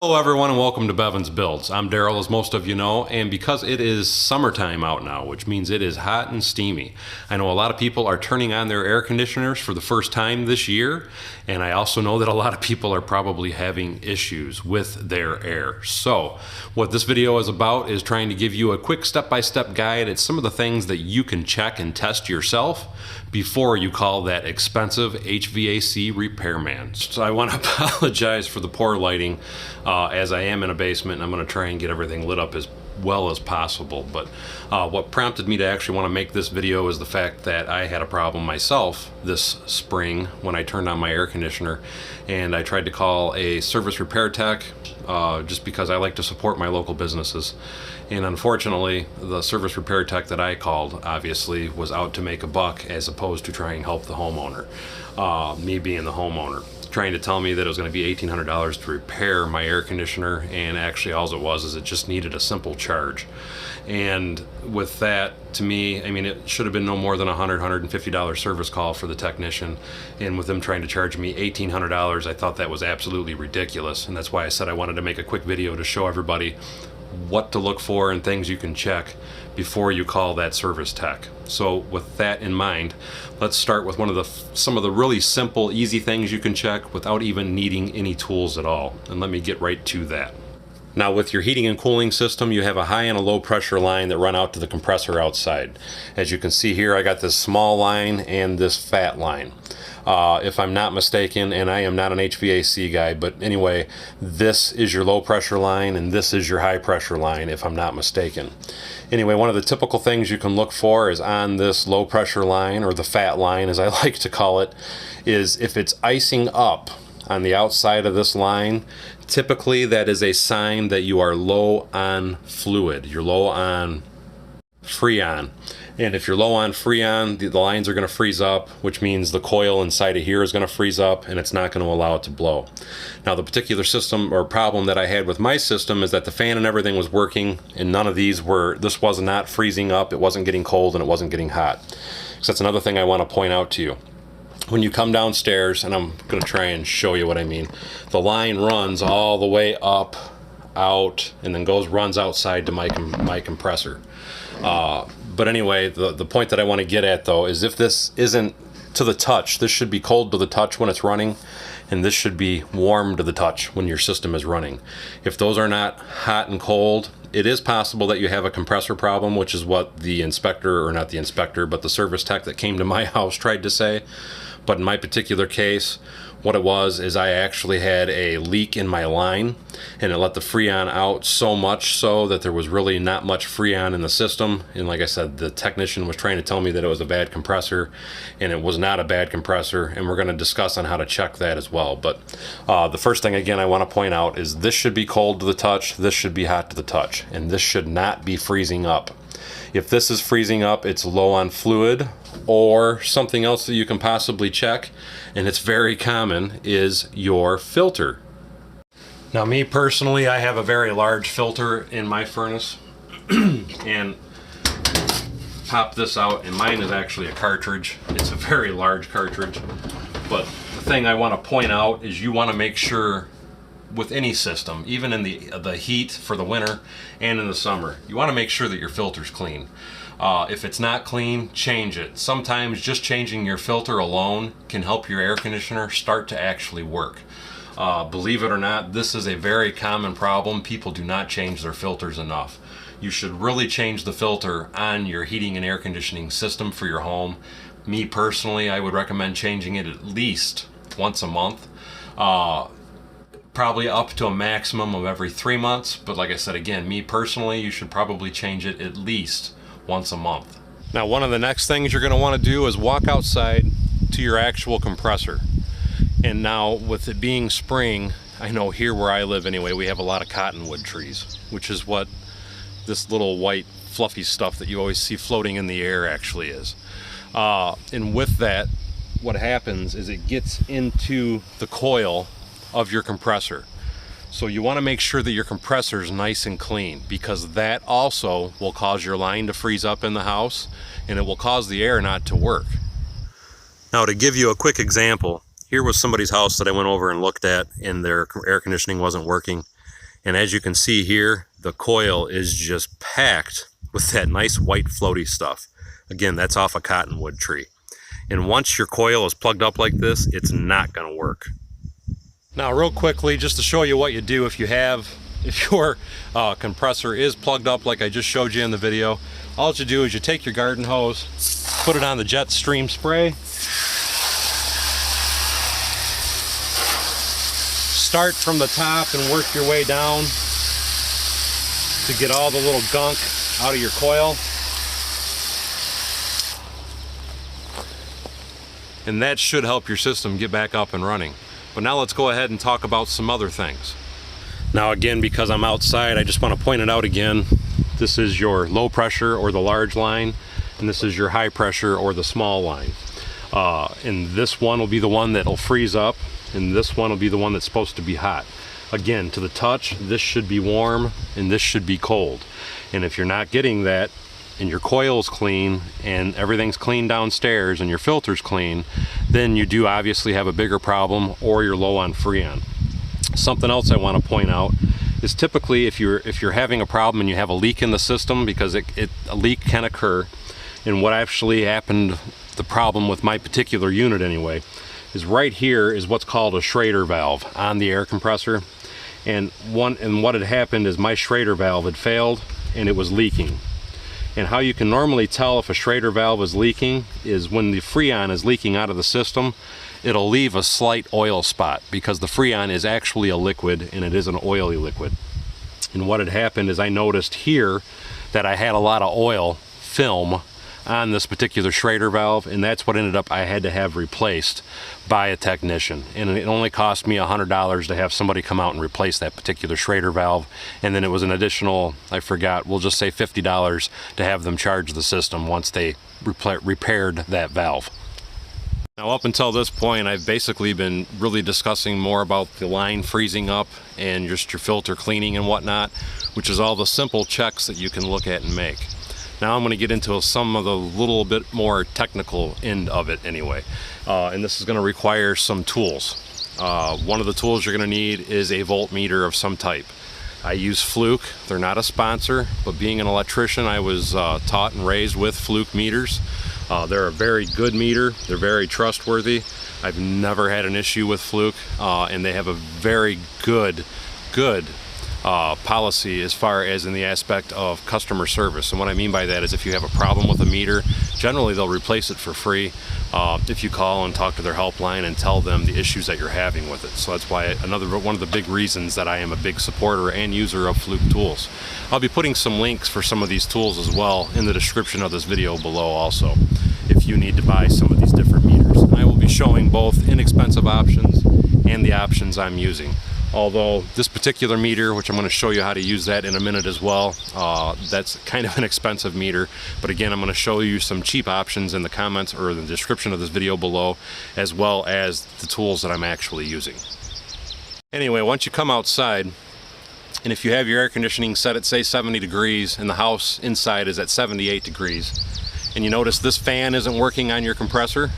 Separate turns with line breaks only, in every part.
Hello everyone and welcome to Bevins Builds. I'm Daryl, as most of you know, and because it is summertime out now, which means it is hot and steamy, I know a lot of people are turning on their air conditioners for the first time this year, and I also know that a lot of people are probably having issues with their air. So what this video is about is trying to give you a quick step-by-step guide at some of the things that you can check and test yourself before you call that expensive HVAC repairman. So I want to apologize for the poor lighting as I am in a basement, and I'm going to try and get everything lit up as well as possible. But what prompted me to actually want to make this video is the fact that I had a problem myself this spring when I turned on my air conditioner, and I tried to call a service repair tech just because I like to support my local businesses. And unfortunately, the service repair tech that I called obviously was out to make a buck as opposed to try and help the homeowner. Me being the homeowner, trying to tell me that it was going to be $1,800 to repair my air conditioner, and actually all it was is it just needed a simple charge. And with that, to me, I mean, it should have been no more than a $150 service call for the technician, and with them trying to charge me $1,800, I thought that was absolutely ridiculous, and that's why I said I wanted to make a quick video to show everybody what to look for and things you can check before you call that service tech. So with that in mind, let's start with some of the really simple, easy things you can check without even needing any tools at all. And let me get right to that. Now, with your heating and cooling system, you have a high and a low pressure line that run out to the compressor outside. As you can see here, I got this small line and this fat line. If I'm not mistaken, and I am not an HVAC guy, but anyway, this is your low pressure line and this is your high pressure line, if I'm not mistaken. Anyway, one of the typical things you can look for is on this low pressure line, or the fat line as I like to call it, is if it's icing up on the outside of this line, typically that is a sign that you are low on fluid. You're low on Freon. And if you're low on Freon, the lines are going to freeze up, which means the coil inside of here is going to freeze up and it's not going to allow it to blow. Now, the particular system or problem that I had with my system is that the fan and everything was working, and none of these were, this was not freezing up, it wasn't getting cold, and it wasn't getting hot. So that's another thing I want to point out to you. When you come downstairs, and I'm going to try and show you what I mean, the line runs all the way up, out, and then runs outside to my compressor. But anyway, the point that I want to get at though is if this isn't to the touch, this should be cold to the touch when it's running, and this should be warm to the touch when your system is running. If those are not hot and cold, it is possible that you have a compressor problem, which is what the inspector, or not the inspector, but the service tech that came to my house tried to say. But in my particular case, what it was is I actually had a leak in my line, and it let the Freon out so much so that there was really not much Freon in the system. And like I said, the technician was trying to tell me that it was a bad compressor, and it was not a bad compressor, and we're going to discuss on how to check that as well. But the first thing, again, I want to point out is this should be cold to the touch, this should be hot to the touch, and this should not be freezing up. If this is freezing up, it's low on fluid, or something else that you can possibly check, and it's very common, is your filter. Now, me personally, I have a very large filter in my furnace, and pop this out, and mine is actually a cartridge. It's a very large cartridge, but the thing I want to point out is you want to make sure with any system, even in the heat for the winter and in the summer, you want to make sure that your filter's clean. If it's not clean, change it. Sometimes just changing your filter alone can help your air conditioner start to actually work. Believe it or not, this is a very common problem. People do not change their filters enough. You should really change the filter on your heating and air conditioning system for your home. Me personally, I would recommend changing it at least once a month. Probably up to a maximum of every 3 months, but like I said, again, me personally, you should probably change it at least once a month. Now, one of the next things you're going to want to do is walk outside to your actual compressor. And now, with it being spring, I know here where I live anyway, we have a lot of cottonwood trees, which is what this little white fluffy stuff that you always see floating in the air actually is. And with that, what happens is it gets into the coil of your compressor. So you want to make sure that your compressor is nice and clean, because that also will cause your line to freeze up in the house, and it will cause the air not to work. Now, to give you a quick example, here was somebody's house that I went over and looked at, and their air conditioning wasn't working. And as you can see here, the coil is just packed with that nice white floaty stuff. Again, that's off a cottonwood tree. And once your coil is plugged up like this, it's not going to work. Now, real quickly, just to show you what you do if your compressor is plugged up like I just showed you in the video, all you do is you take your garden hose, put it on the jet stream spray, start from the top and work your way down to get all the little gunk out of your coil. And that should help your system get back up and running. But now let's go ahead and talk about some other things. Now again, because I'm outside, I just want to point it out again. This is your low pressure or the large line, and this is your high pressure or the small line. And this one will be the one that'll freeze up, and this one will be the one that's supposed to be hot. Again, to the touch, this should be warm and this should be cold. And if you're not getting that, and your coil's clean and everything's clean downstairs and your filter's clean, then you do obviously have a bigger problem, or you're low on Freon. Something else I want to point out is typically if you're having a problem and you have a leak in the system, because a leak can occur, and what actually happened, the problem with my particular unit anyway, is right here is what's called a Schrader valve on the air compressor. And what had happened is my Schrader valve had failed and it was leaking. And how you can normally tell if a Schrader valve is leaking is when the Freon is leaking out of the system, it'll leave a slight oil spot, because the Freon is actually a liquid and it is an oily liquid. And what had happened is I noticed here that I had a lot of oil film on this particular Schrader valve, and that's what ended up I had to have replaced by a technician. And it only cost me $100 to have somebody come out and replace that particular Schrader valve, and then it was an additional, I forgot, we'll just say $50 to have them charge the system once they repaired that valve. Now, up until this point, I've basically been really discussing more about the line freezing up and just your filter cleaning and whatnot, which is all the simple checks that you can look at and make. Now I'm going to get into some of the little bit more technical end of it anyway. And this is going to require some tools. One of the tools you're going to need is a voltmeter of some type. I use Fluke. They're not a sponsor, but being an electrician, I was taught and raised with Fluke meters. They're a very good meter. They're very trustworthy. I've never had an issue with Fluke, and they have a very good policy as far as in the aspect of customer service. And what I mean by that is if you have a problem with a meter, generally they'll replace it for free if you call and talk to their helpline and tell them the issues that you're having with it. So that's why one of the big reasons that I am a big supporter and user of Fluke tools. I'll be putting some links for some of these tools as well in the description of this video below also, if you need to buy some of these different meters. I will be showing both inexpensive options and the options I'm using. Although this particular meter, which I'm going to show you how to use that in a minute as well, that's kind of an expensive meter. But again, I'm going to show you some cheap options in the comments or the description of this video below, as well as the tools that I'm actually using. Anyway, once you come outside, and if you have your air conditioning set at say 70 degrees and the house inside is at 78 degrees, and you notice this fan isn't working on your compressor,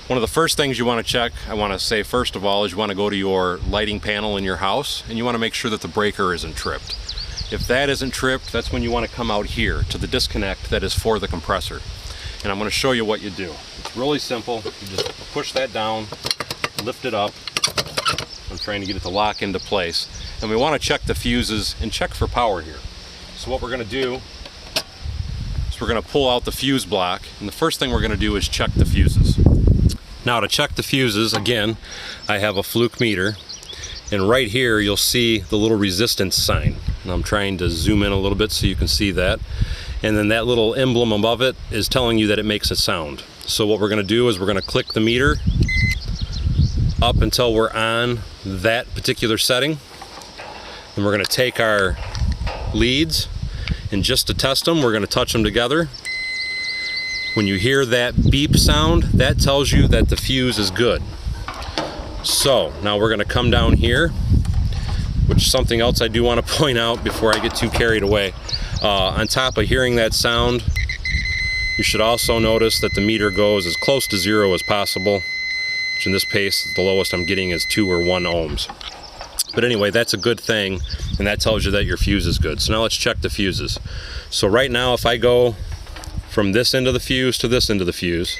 one of the first things you want to check, I want to say first of all, is you want to go to your lighting panel in your house and you want to make sure that the breaker isn't tripped. If that isn't tripped, that's when you want to come out here to the disconnect that is for the compressor. And I'm going to show you what you do. It's really simple. You just push that down, lift it up. I'm trying to get it to lock into place. And we want to check the fuses and check for power here. So what we're going to do is we're going to pull out the fuse block, and the first thing we're going to do is check the fuses. Now, to check the fuses, again, I have a Fluke meter, and right here you'll see the little resistance sign. And I'm trying to zoom in a little bit so you can see that. And then that little emblem above it is telling you that it makes a sound. So what we're going to do is we're going to click the meter up until we're on that particular setting. And we're going to take our leads, and just to test them, we're going to touch them together. When you hear that beep sound, that tells you that the fuse is good. So now we're going to come down here, which is something else I do want to point out before I get too carried away. On top of hearing that sound, you should also notice that the meter goes as close to 0 as possible, which in this case, the lowest I'm getting is 2 or 1 ohms. But anyway, that's a good thing, and that tells you that your fuse is good. So now let's check the fuses. So right now, if I go from this end of the fuse to this end of the fuse,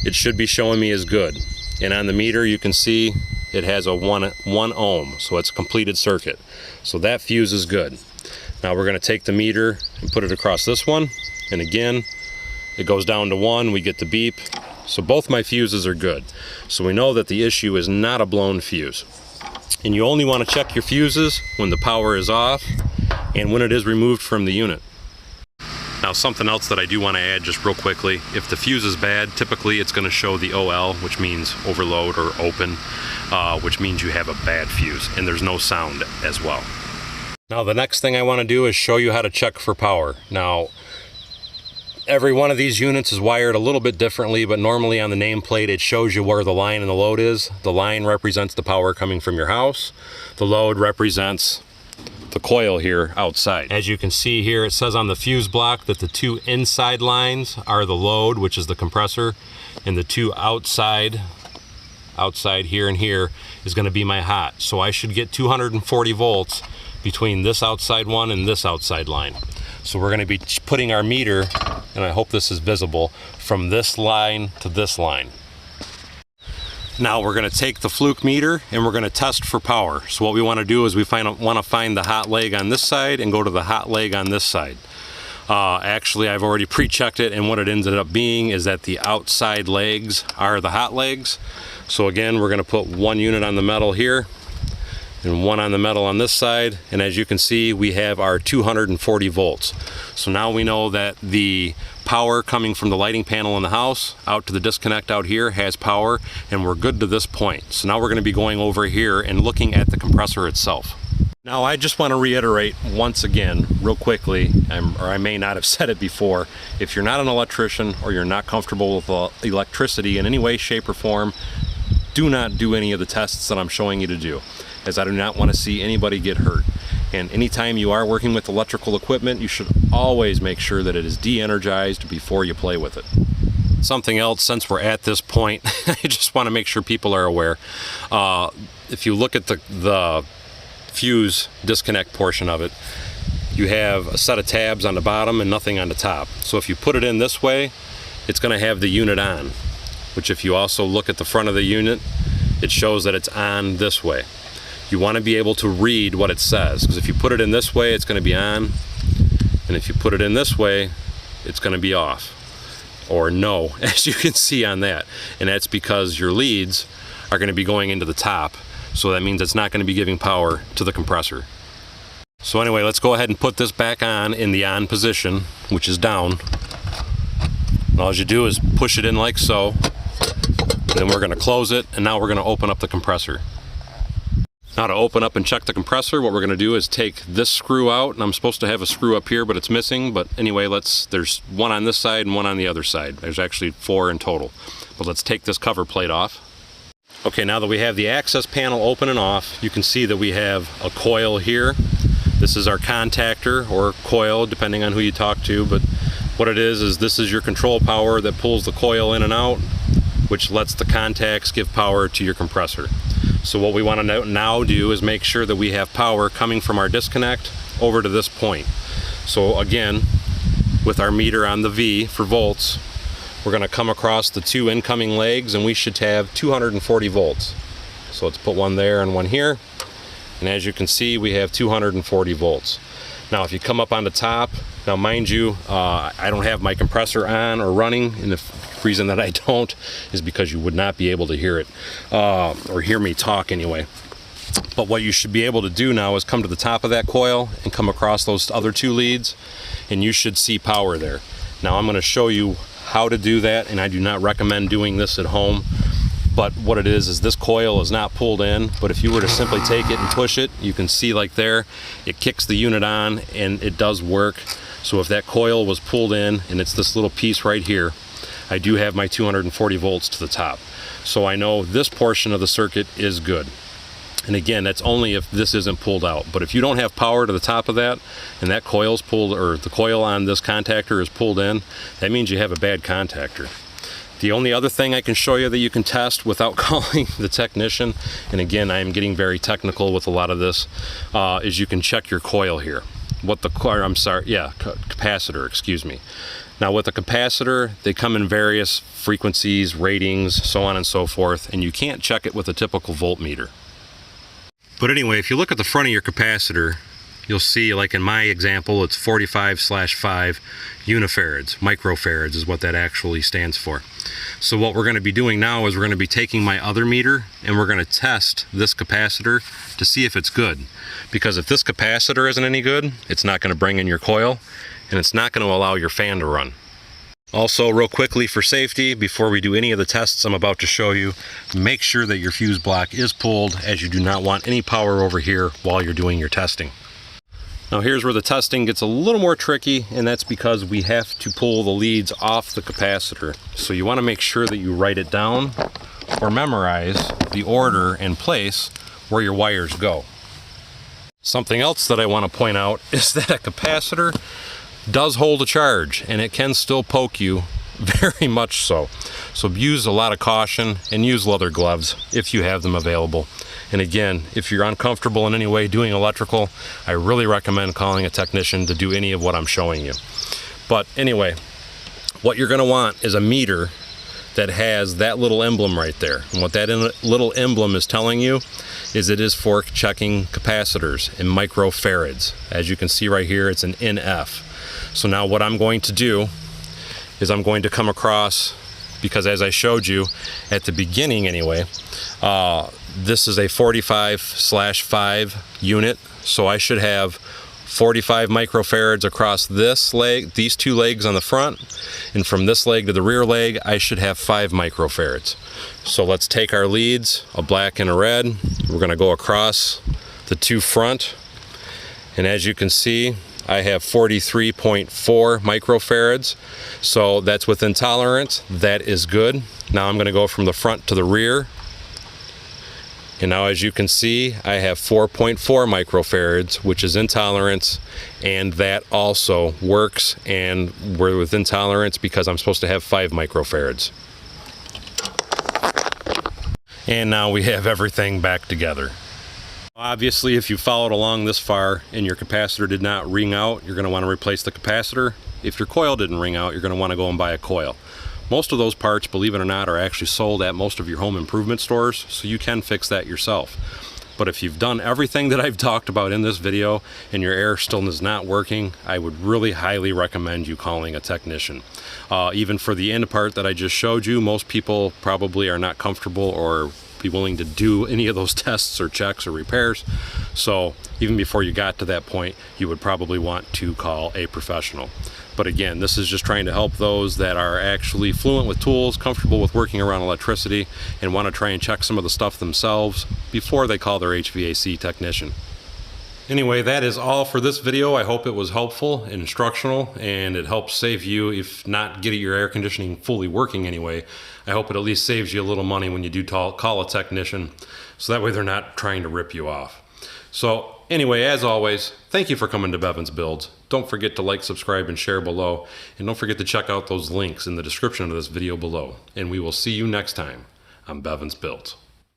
it should be showing me as good. And on the meter, you can see it has a 1 ohm, so it's a completed circuit. So that fuse is good. Now we're going to take the meter and put it across this one, and again, it goes down to 1, we get the beep. So both my fuses are good. So we know that the issue is not a blown fuse. And you only want to check your fuses when the power is off and when it is removed from the unit. Now something else that I do want to add just real quickly, if the fuse is bad, typically it's going to show the OL, which means overload or open, which means you have a bad fuse, and there's no sound as well. Now the next thing I want to do is show you how to check for power. Now every one of these units is wired a little bit differently, but normally on the nameplate it shows you where the line and the load is. The line represents the power coming from your house. The load represents the coil here outside. As you can see here, it says on the fuse block that the 2 inside lines are the load, which is the compressor, and the 2 outside here and here is going to be my hot. So I should get 240 volts between this outside one and this outside line. So we're going to be putting our meter, and I hope this is visible, from this line to this line. Now we're going to take the fluke meter and we're going to test for power. So what we want to do is we want to find the hot leg on this side and go to the hot leg on this side. Actually, I've already pre-checked it, and what it ended up being is that the outside legs are the hot legs. So again, we're going to put 1 unit on the metal here and 1 on the metal on this side, and as you can see, we have our 240 volts. So now we know that the power coming from the lighting panel in the house out to the disconnect out here has power, and we're good to this point. So now we're going to be going over here and looking at the compressor itself. Now I just want to reiterate once again real quickly, or I may not have said it before, if you're not an electrician or you're not comfortable with electricity in any way, shape, or form, do not do any of the tests that I'm showing you to do, as I do not want to see anybody get hurt. And anytime you are working with electrical equipment, you should always make sure that it is de-energized before you play with it. Something else, since we're at this point, I just want to make sure people are aware. If you look at the fuse disconnect portion of it, you have a set of tabs on the bottom and nothing on the top. So if you put it in this way, it's going to have the unit on, which if you also look at the front of the unit, it shows that it's on this way. You want to be able to read what it says, because if you put it in this way, it's going to be on, and if you put it in this way, it's going to be off, or no, as you can see on that. And that's because your leads are going to be going into the top, so that means it's not going to be giving power to the compressor. So anyway, let's go ahead and put this back on in the on position, which is down. And all you do is push it in like so, then we're going to close it, and now we're going to open up the compressor. Now to open up and check the compressor, what we're going to do is take this screw out, and I'm supposed to have a screw up here, but it's missing. But anyway, there's 1 on this side and 1 on the other side. There's actually 4 in total. But let's take this cover plate off. Okay, now that we have the access panel open and off, you can see that we have a coil here. This is our contactor, or coil, depending on who you talk to, but what it is this is your control power that pulls the coil in and out, which lets the contacts give power to your compressor. So what we want to now do is make sure that we have power coming from our disconnect over to this point. So again, with our meter on the V for volts, we're going to come across the 2 incoming legs, and we should have 240 volts. So let's put 1 there and 1 here, and as you can see, we have 240 volts. Now if you come up on the top, now mind you, I don't have my compressor on or running, and the reason that I don't is because you would not be able to hear it, or hear me talk anyway. But what you should be able to do now is come to the top of that coil and come across those other 2 leads, and you should see power there. Now I'm going to show you how to do that, and I do not recommend doing this at home. But what it is this coil is not pulled in, but if you were to simply take it and push it, you can see like there, it kicks the unit on and it does work. So if that coil was pulled in, and it's this little piece right here, I do have my 240 volts to the top. So I know this portion of the circuit is good. And again, that's only if this isn't pulled out. But if you don't have power to the top of that, and that coil's pulled, or the coil on this contactor is pulled in, that means you have a bad contactor. The only other thing I can show you that you can test without calling the technician, and again, I am getting very technical with a lot of this, is you can check your coil here. Capacitor, excuse me. Now with a capacitor, they come in various frequencies, ratings, so on and so forth, and you can't check it with a typical voltmeter. But anyway, if you look at the front of your capacitor, you'll see, like in my example, it's 45/5 unifarads. Microfarads is what that actually stands for. So what we're going to be doing now is we're going to be taking my other meter and we're going to test this capacitor to see if it's good. Because if this capacitor isn't any good, it's not going to bring in your coil and it's not going to allow your fan to run. Also, real quickly for safety, before we do any of the tests I'm about to show you, make sure that your fuse block is pulled, as you do not want any power over here while you're doing your testing. Now here's where the testing gets a little more tricky, and that's because we have to pull the leads off the capacitor. So you want to make sure that you write it down or memorize the order and place where your wires go. Something else that I want to point out is that a capacitor does hold a charge, and it can still poke you, very much so. So use a lot of caution and use leather gloves if you have them available. And again, if you're uncomfortable in any way doing electrical, I really recommend calling a technician to do any of what I'm showing you. But anyway, what you're going to want is a meter that has that little emblem right there. And what that little emblem is telling you is it is for checking capacitors in microfarads. As you can see right here, it's an NF. So now what I'm going to do is I'm going to come across, because as I showed you at the beginning anyway, this is a 45/5 unit, so I should have 45 microfarads across this leg, these two legs on the front, and from this leg to the rear leg, I should have 5 microfarads. So let's take our leads, a black and a red. We're going to go across the two front, and as you can see, I have 43.4 microfarads, so that's within tolerance. That is good. Now I'm going to go from the front to the rear, and now as you can see, I have 4.4 microfarads, which is in tolerance, and that also works, and we're within tolerance because I'm supposed to have 5 microfarads. And now we have everything back together. Obviously, if you followed along this far and your capacitor did not ring out, you're going to want to replace the capacitor. If your coil didn't ring out, you're going to want to go and buy a coil. Most of those parts, believe it or not, are actually sold at most of your home improvement stores, so you can fix that yourself. But if you've done everything that I've talked about in this video and your air still is not working, I would really highly recommend you calling a technician. Even for the end part that I just showed you, most people probably are not comfortable or be willing to do any of those tests or checks or repairs. So even before you got to that point, you would probably want to call a professional. But again, this is just trying to help those that are actually fluent with tools, comfortable with working around electricity, and want to try and check some of the stuff themselves before they call their HVAC technician. Anyway, that is all for this video. I hope it was helpful and instructional, and it helps save you, if not getting your air conditioning fully working anyway, I hope it at least saves you a little money when you do call a technician, so that way they're not trying to rip you off. So anyway, as always, thank you for coming to Bevins Builds. Don't forget to like, subscribe, and share below, and don't forget to check out those links in the description of this video below. And we will see you next time on Bevins Builds.